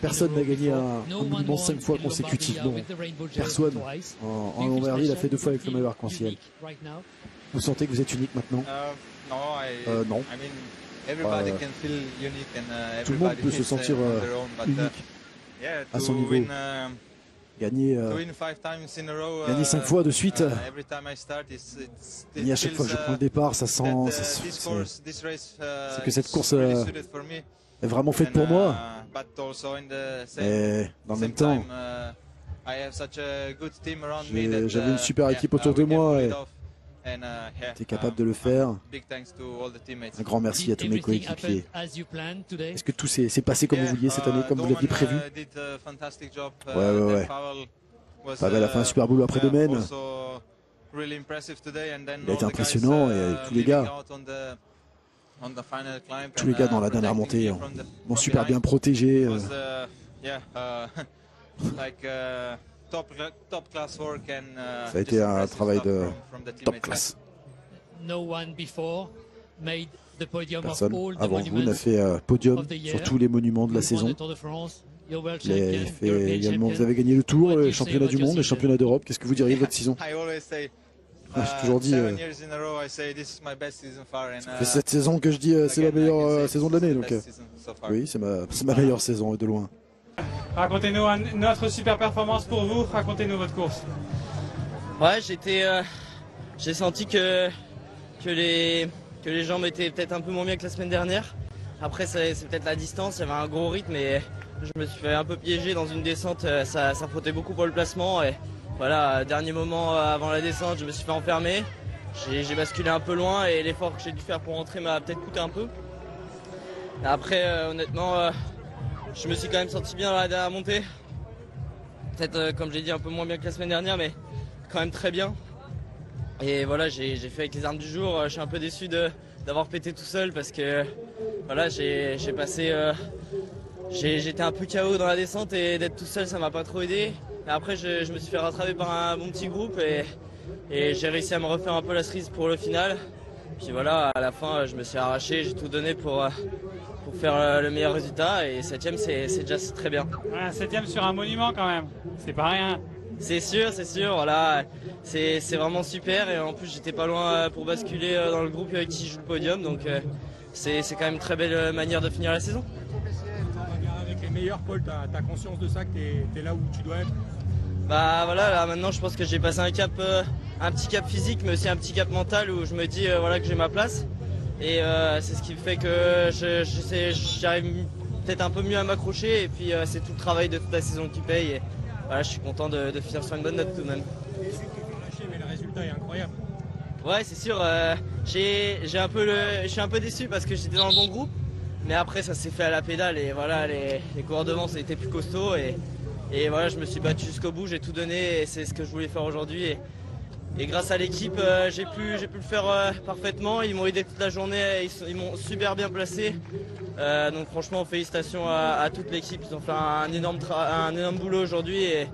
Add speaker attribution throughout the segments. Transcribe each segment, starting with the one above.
Speaker 1: Personne n'a gagné un monument 5 fois consécutivement. Personne. En Lombardie, il a fait 2 fois avec le maillot arc-en-ciel. Vous sentez que vous êtes unique maintenant? Non. Tout le monde peut se sentir unique à son niveau. Gagner 5 fois de suite, et à chaque fois que je prends le départ, ça sent, c'est que cette course est vraiment faite pour moi. Et dans le même temps, j'avais une super équipe autour de moi et j'étais capable de le faire. Un grand merci à tous mes coéquipiers. Est-ce que tout s'est passé comme vous vouliez cette année, comme vous l'aviez prévu? Ouais. Pavel a fait un super boulot après Domaine. Il a été impressionnant et tous les gars dans la dernière montée m'ont super bien protégé. Ça a été un travail de top classe. Personne avant vous n'a fait podium sur tous les monuments de la saison. Vous avez fait également, vous avez gagné le Tour, le championnat du monde, le championnat d'Europe. Qu'est-ce que vous diriez de votre saison? J'ai toujours dit, ça fait 7 saisons que je dis c'est la meilleure saison de l'année. Donc oui, c'est ma meilleure saison de loin.
Speaker 2: Racontez-nous notre super performance pour vous, racontez-nous votre course.
Speaker 3: Ouais, j'ai senti que les jambes étaient peut-être un peu moins bien que la semaine dernière. Après c'est peut-être la distance, il y avait un gros rythme et je me suis fait un peu piéger dans une descente, ça frottait beaucoup pour le placement et voilà, dernier moment avant la descente, je me suis fait enfermer. J'ai basculé un peu loin et l'effort que j'ai dû faire pour rentrer m'a peut-être coûté un peu. Après honnêtement, je me suis quand même senti bien dans la dernière montée. Peut-être, comme j'ai dit, un peu moins bien que la semaine dernière, mais quand même très bien. Et voilà, j'ai fait avec les armes du jour. Je suis un peu déçu d'avoir pété tout seul parce que voilà, j'étais un peu KO dans la descente et d'être tout seul, ça m'a pas trop aidé. Et après, je me suis fait rattraper par un bon petit groupe et j'ai réussi à me refaire un peu la cerise pour le final. Puis voilà, à la fin, je me suis arraché, j'ai tout donné pour faire le meilleur résultat et 7ème c'est déjà très bien.
Speaker 2: Ouais, 7ème sur un monument quand même, c'est pas rien.
Speaker 3: C'est sûr, voilà, c'est vraiment super et en plus j'étais pas loin pour basculer dans le groupe avec qui je joue le podium, donc c'est quand même une très belle manière de finir la saison.
Speaker 4: Avec les meilleurs, Paul, t'as conscience de ça, que t'es là où tu dois être?
Speaker 3: Bah voilà, là maintenant je pense que j'ai passé un petit cap physique mais aussi un petit cap mental où je me dis voilà que j'ai ma place. Et c'est ce qui fait que j'arrive peut-être un peu mieux à m'accrocher et puis c'est tout le travail de toute la saison qui paye et voilà, je suis content de finir sur une bonne note tout de même.
Speaker 4: Mais le résultat est incroyable.
Speaker 3: Ouais, c'est sûr, je suis un peu déçu parce que j'étais dans le bon groupe mais après ça s'est fait à la pédale et voilà, les coureurs devant ça a été plus costaud et voilà, je me suis battu jusqu'au bout, j'ai tout donné et c'est ce que je voulais faire aujourd'hui. Et grâce à l'équipe, j'ai pu le faire parfaitement. Ils m'ont aidé toute la journée, ils m'ont super bien placé. Donc franchement, félicitations à toute l'équipe. Ils ont fait un énorme boulot aujourd'hui et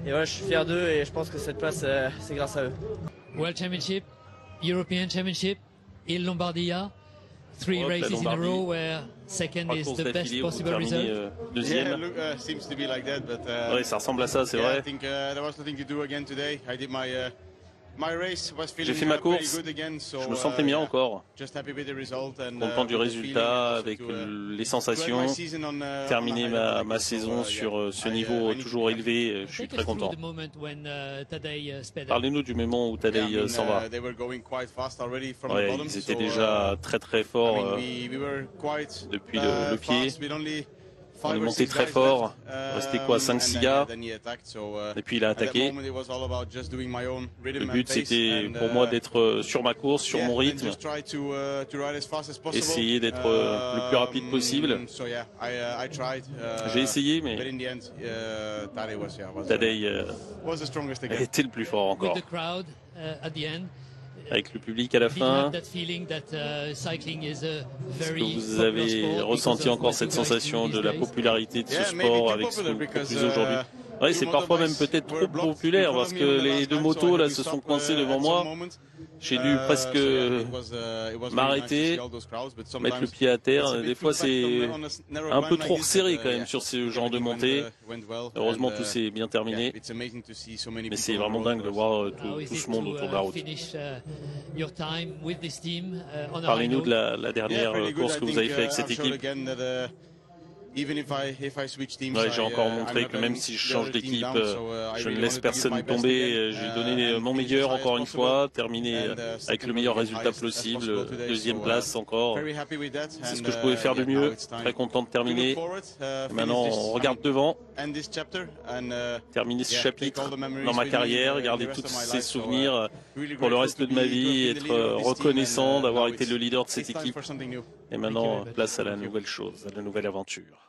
Speaker 3: voilà, je suis fier d'eux et je pense que cette place, c'est grâce à eux.
Speaker 5: World Championship, European Championship, Il Lombardia, 3 races in a row where second is the best possible result.
Speaker 6: Deuxième.
Speaker 7: Ouais, ça ressemble à ça, c'est vrai.
Speaker 6: J'ai
Speaker 7: fait ma course, je me sentais bien encore, content du résultat, avec les sensations, terminer ma saison sur ce niveau toujours élevé, je suis très content. Parlez-nous du moment où Tadej s'en va. Ouais, ils étaient déjà très forts depuis le pied. On est monté très fort, restait quoi, 5-6 gars, et puis il a attaqué. Le but c'était pour moi d'être sur ma course, sur mon rythme, essayer d'être le plus rapide possible. J'ai essayé mais Tadej était le plus fort encore. Avec le public à la fin, est-ce que vous avez ressenti encore cette sensation de la popularité de ce sport avec ce que vous proposez aujourd'hui? Ouais, c'est parfois même peut-être trop populaire parce que les deux motos là se sont coincées devant moi. J'ai dû presque m'arrêter, mettre le pied à terre. Des fois, c'est un peu trop resserré quand même sur ce genre de montée. Heureusement, tout s'est bien terminé. Mais c'est vraiment dingue de voir tout ce monde autour de la route. Parlez-nous de la dernière course que vous avez fait avec cette équipe. Ouais, j'ai encore montré que même si je change d'équipe, je ne laisse personne tomber. J'ai donné mon meilleur encore une fois, terminé avec le meilleur résultat possible, deuxième place encore. C'est ce que je pouvais faire de mieux. Très content de terminer. Et maintenant, on regarde devant, terminer ce chapitre dans ma carrière, garder tous ces souvenirs pour le reste de ma vie, être reconnaissant d'avoir été le leader de cette équipe. Et maintenant, place à la nouvelle chose, à la nouvelle aventure.